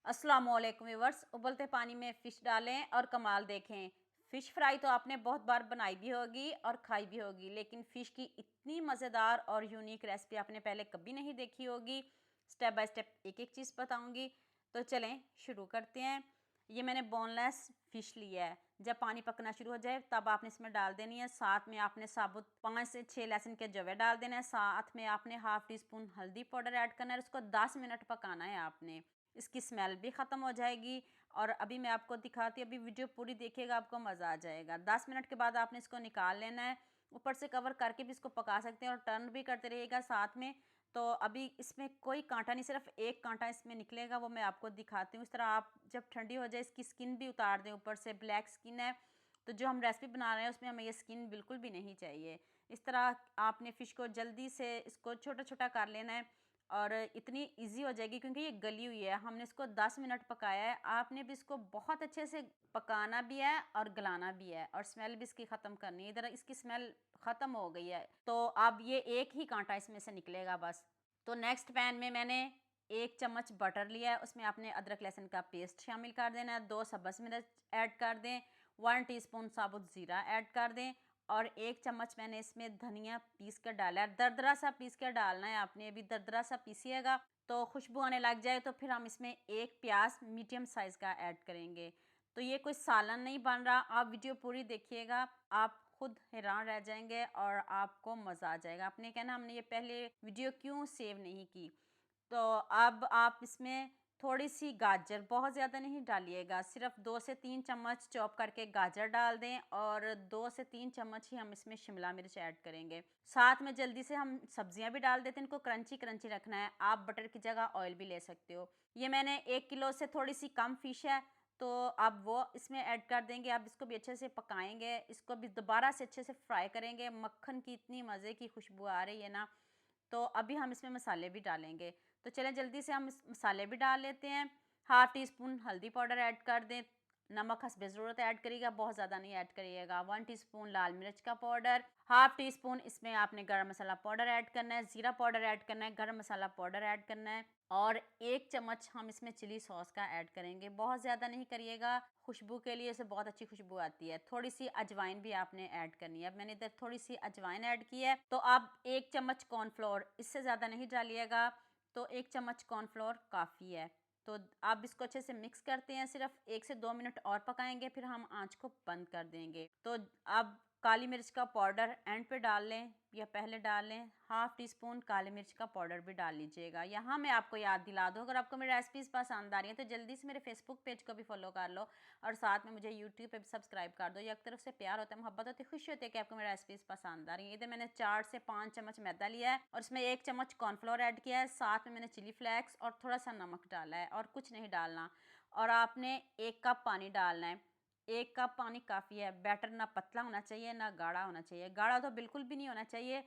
अस्सलामुअलैकुम व्यूअर्स। उबलते पानी में फ़िश डालें और कमाल देखें। फ़िश फ्राई तो आपने बहुत बार बनाई भी होगी और खाई भी होगी, लेकिन फ़िश की इतनी मज़ेदार और यूनिक रेसिपी आपने पहले कभी नहीं देखी होगी। स्टेप बाय स्टेप एक एक चीज़ बताऊंगी। तो चलें शुरू करते हैं। ये मैंने बोनलेस फ़िश लिया है। जब पानी पकना शुरू हो जाए तब आपने इसमें डाल देनी है। साथ में आपने साबुत 5 से 6 लहसुन के जवे डाल देना है। साथ में आपने हाफ़ टी स्पून हल्दी पाउडर ऐड करना है। उसको 10 मिनट पकाना है आपने। इसकी स्मेल भी ख़त्म हो जाएगी। और अभी मैं आपको दिखाती हूँ, अभी वीडियो पूरी देखिएगा, आपको मज़ा आ जाएगा। 10 मिनट के बाद आपने इसको निकाल लेना है। ऊपर से कवर करके भी इसको पका सकते हैं और टर्न भी करते रहिएगा साथ में। तो अभी इसमें कोई कांटा नहीं, सिर्फ एक कांटा इसमें निकलेगा, वो मैं आपको दिखाती हूँ। इस तरह आप जब ठंडी हो जाए इसकी स्किन भी उतार दें, ऊपर से ब्लैक स्किन है तो जो हम रेसिपी बना रहे हैं उसमें हमें ये स्किन बिल्कुल भी नहीं चाहिए। इस तरह आपने फ़िश को जल्दी से इसको छोटा छोटा कर लेना है और इतनी इजी हो जाएगी क्योंकि ये गली हुई है। हमने इसको 10 मिनट पकाया है। आपने भी इसको बहुत अच्छे से पकाना भी है और गलाना भी है और स्मेल भी इसकी ख़त्म करनी है। इधर इसकी स्मेल ख़त्म हो गई है तो अब ये एक ही कांटा इसमें से निकलेगा बस। तो नेक्स्ट पैन में मैंने 1 चम्मच बटर लिया है। उसमें आपने अदरक लहसुन का पेस्ट शामिल कर देना है। 2 सब्ज़ मिर्च ऐड कर दें। 1 टीस्पून साबुत ज़ीरा ऐड कर दें और 1 चम्मच मैंने इसमें धनिया पीस कर डाला है। दरदरा सा पीस कर डालना है आपने। अभी दरदरा सा पीसिएगा तो खुशबू आने लग जाए तो फिर हम इसमें 1 प्याज मीडियम साइज़ का ऐड करेंगे। तो ये कोई सालन नहीं बन रहा। आप वीडियो पूरी देखिएगा, आप खुद हैरान रह जाएंगे और आपको मज़ा आ जाएगा। आपने कहना हमने ये पहले वीडियो क्यों सेव नहीं की। तो अब आप इसमें थोड़ी-सी गाजर, बहुत ज़्यादा नहीं डालिएगा, सिर्फ़ 2 से 3 चम्मच चॉप करके गाजर डाल दें और 2 से 3 चम्मच ही हम इसमें शिमला मिर्च ऐड करेंगे। साथ में जल्दी से हम सब्जियां भी डाल देते हैं, इनको क्रंची-क्रंची रखना है। आप बटर की जगह ऑयल भी ले सकते हो। ये मैंने 1 किलो से थोड़ी-सी कम फ़िश है, तो अब वो इसमें ऐड कर देंगे। अब इसको भी अच्छे से पकाएँगे, इसको भी दोबारा से अच्छे से फ्राई करेंगे। मक्खन की इतनी मज़े की खुशबू आ रही है ना, तो अभी हम इसमें मसाले भी डालेंगे। तो चलें जल्दी से हम इस मसाले भी डाल लेते हैं। हाफ़ टी स्पून हल्दी पाउडर ऐड कर दें। नमक हस्बे ज़रूरत ऐड करिएगा, बहुत ज़्यादा नहीं ऐड करिएगा। 1 टीस्पून लाल मिर्च का पाउडर, हाफ़ टी स्पून इसमें आपने गरम मसाला पाउडर ऐड करना है, ज़ीरा पाउडर ऐड करना है, गरम मसाला पाउडर ऐड करना है और 1 चम्मच हम इसमें चिली सॉस का ऐड करेंगे। बहुत ज़्यादा नहीं करिएगा, खुशबू के लिए इससे बहुत अच्छी खुशबू आती है। थोड़ी-सी अजवाइन भी आपने ऐड करनी है। अब मैंने इधर थोड़ी-सी अजवाइन ऐड की है। तो अब 1 चम्मच कॉर्नफ्लोर, इससे ज़्यादा नहीं डालिएगा, तो 1 चम्मच कॉर्नफ्लोर काफ़ी है। तो आप इसको अच्छे से मिक्स करते हैं, सिर्फ 1 से 2 मिनट और पकाएंगे, फिर हम आंच को बंद कर देंगे। तो अब काली मिर्च का पाउडर एंड पे डाल लें या पहले डाल लें। हाफ़ टी स्पून काली मिर्च का पाउडर भी डाल लीजिएगा। यहाँ मैं आपको याद दिला दूँ, अगर आपको मेरी रेसिपीज़ पसंद आ रही हैं तो जल्दी से मेरे फेसबुक पेज को भी फॉलो कर लो और साथ में मुझे यूट्यूब पे भी सब्सक्राइब कर दो। ये एक तरफ से प्यार होता है, मोहब्बत होती है, खुशी होती है कि आपको मेरी रेसिपीज़ पसंद आ रही हैं। इधर मैंने 4 से 5 चम्मच मैदा लिया है और इसमें 1 चम्मच कॉर्नफ्लोर ऐड किया है। साथ में मैंने चिली फ्लेक्स और थोड़ा सा नमक डाला है और कुछ नहीं डालना। और आपने 1 कप पानी डालना है। 1 कप पानी काफ़ी है। बैटर ना पतला होना चाहिए ना गाढ़ा होना चाहिए। गाढ़ा तो बिल्कुल भी नहीं होना चाहिए।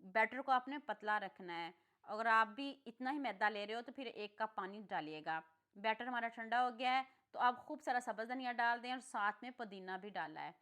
बैटर को आपने पतला रखना है। अगर आप भी इतना ही मैदा ले रहे हो तो फिर 1 कप पानी डालिएगा। बैटर हमारा ठंडा हो गया है तो आप खूब सारा सब्ज़ धनिया डाल दें और साथ में पुदीना भी डाला है।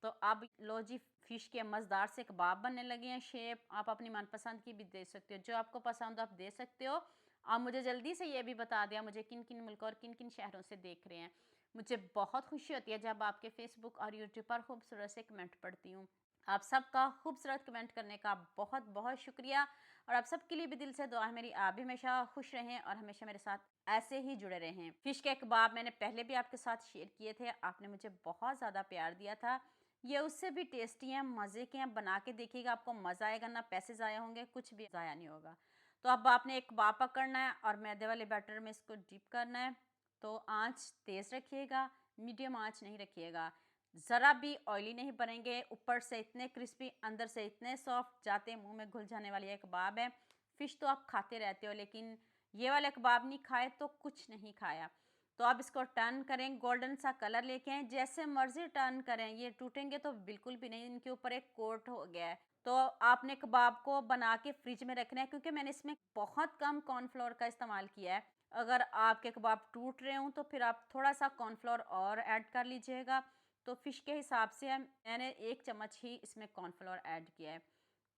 तो अब लो जी, फ़िश के मज़ेदार से कबाब बनने लगे हैं। शेप आप अपनी मनपसंद की भी दे सकते हो, जो आपको पसंद हो आप दे सकते हो। आप मुझे जल्दी से ये भी बता दें मुझे किन किन मुल्कों और किन किन शहरों से देख रहे हैं। मुझे बहुत खुशी होती है जब आपके फेसबुक और यूट्यूब पर खूबसूरत से कमेंट पढ़ती हूँ। आप सबका खूबसूरत कमेंट करने का बहुत बहुत शुक्रिया और आप सबके लिए भी दिल से दुआ है मेरी, आप भी हमेशा खुश रहें और हमेशा मेरे साथ ऐसे ही जुड़े रहें। फ़िश के कबाब मैंने पहले भी आपके साथ शेयर किए थे, आपने मुझे बहुत ज़्यादा प्यार दिया था। ये उससे भी टेस्टी हैं, मज़े के हैं, बना के देखिएगा, आपको मज़ा आएगा, ना पैसे ज़ाया होंगे, कुछ भी ज़ाया नहीं होगा। तो अब आपने एक कबाब पकड़ना है और मैदे वाले बैटर में इसको डिप करना है। तो आँच तेज़ रखिएगा, मीडियम आँच नहीं रखिएगा। ज़रा भी ऑयली नहीं बनेंगे, ऊपर से इतने क्रिस्पी, अंदर से इतने सॉफ्ट, जाते मुँह में घुल जाने वाली ये कबाब है। फ़िश तो आप खाते रहते हो लेकिन ये वाले कबाब नहीं खाए तो कुछ नहीं खाया। तो आप इसको टर्न करें, गोल्डन सा कलर लेके आएँ, जैसे मर्ज़ी टर्न करें, ये टूटेंगे तो बिल्कुल भी नहीं, इनके ऊपर एक कोट हो गया है। तो आपने कबाब को बना के फ्रिज में रखना है क्योंकि मैंने इसमें बहुत कम कॉर्नफ्लोर का इस्तेमाल किया है। अगर आपके कबाब टूट रहे हों तो फिर आप थोड़ा-सा कॉर्नफ्लोर और ऐड कर लीजिएगा। तो फ़िश के हिसाब से मैंने 1 चम्मच ही इसमें कॉर्नफ्लोर ऐड किया है।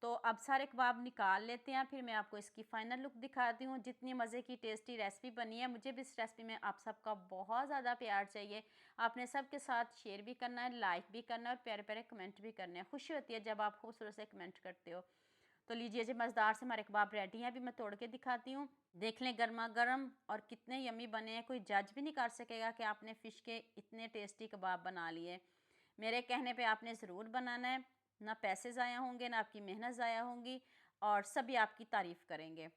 तो अब सारे कबाब निकाल लेते हैं, फिर मैं आपको इसकी फ़ाइनल लुक दिखाती हूँ। जितनी मज़े की टेस्टी रेसिपी बनी है, मुझे भी इस रेसिपी में आप सबका बहुत ज़्यादा प्यार चाहिए। आपने सबके साथ शेयर भी करना है, लाइक भी करना है और प्यारे-प्यारे कमेंट भी करने हैं। खुशी होती है जब आप खूबसूरत से कमेंट करते हो। तो लीजिए जी, मज़ेदार से हमारे कबाब रेडी हैं। अभी मैं तोड़ के दिखाती हूँ। देख लें गरमा-गरम और कितने यम्मी बने हैं। कोई जज भी नहीं कर सकेगा कि आपने फ़िश के इतने टेस्टी कबाब बना लिए। मेरे कहने पे आपने ज़रूर बनाना है। ना पैसे ज़ाया होंगे, ना आपकी मेहनत ज़ाया होंगी और सभी आपकी तारीफ़ करेंगे।